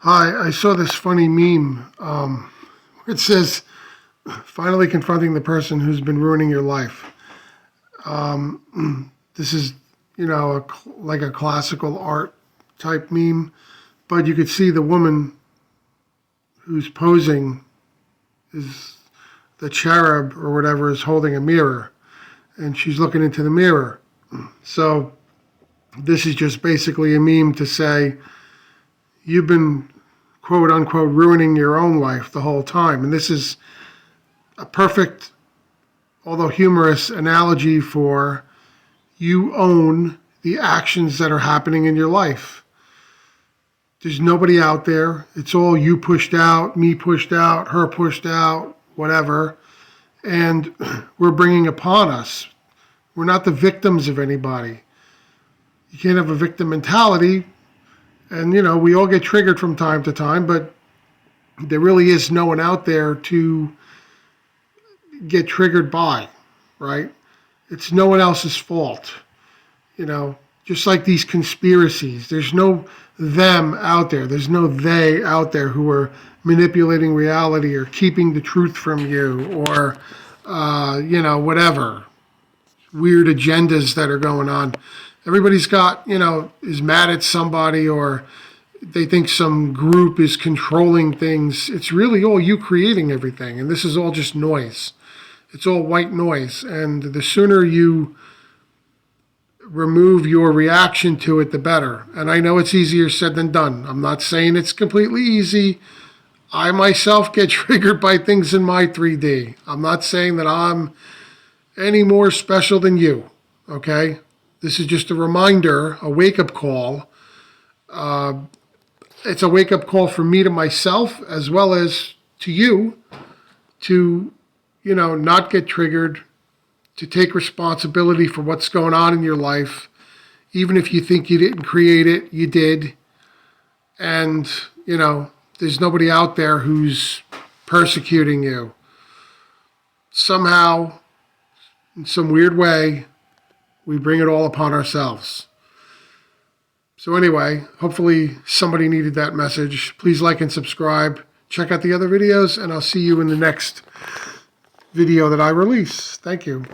Hi, I saw this funny meme. It says, finally confronting the person who's been ruining your life. This is, like a classical art type meme, but you could see the woman who's posing is the cherub or whatever is holding a mirror, and she's looking into the mirror. So this is just basically a meme to say, you've been quote unquote ruining your own life the whole time. And this is a perfect, although humorous, analogy for you own the actions that are happening in your life. There's nobody out there. It's all you pushed out, me pushed out, her pushed out, whatever. And we're bringing upon us. We're not the victims of anybody. You can't have a victim mentality. And, we all get triggered from time to time, but there really is no one out there to get triggered by, right? It's no one else's fault. Just like these conspiracies, there's no them out there. There's no they out there who are manipulating reality or keeping the truth from you or, whatever. Weird agendas that are going on. Everybody's got, is mad at somebody or they think some group is controlling things. It's really all you creating everything. And this is all just noise. It's all white noise. And the sooner you remove your reaction to it, the better. And I know it's easier said than done. I'm not saying it's completely easy. I myself get triggered by things in my 3D. I'm not saying that I'm any more special than you, okay? This is just a reminder, a wake-up call. It's a wake-up call for me to myself as well as to you to, not get triggered, to take responsibility for what's going on in your life. Even if you think you didn't create it, you did. And, there's nobody out there who's persecuting you. Somehow, in some weird way, we bring it all upon ourselves. So anyway, hopefully somebody needed that message. Please like and subscribe. Check out the other videos, and I'll see you in the next video that I release. Thank you.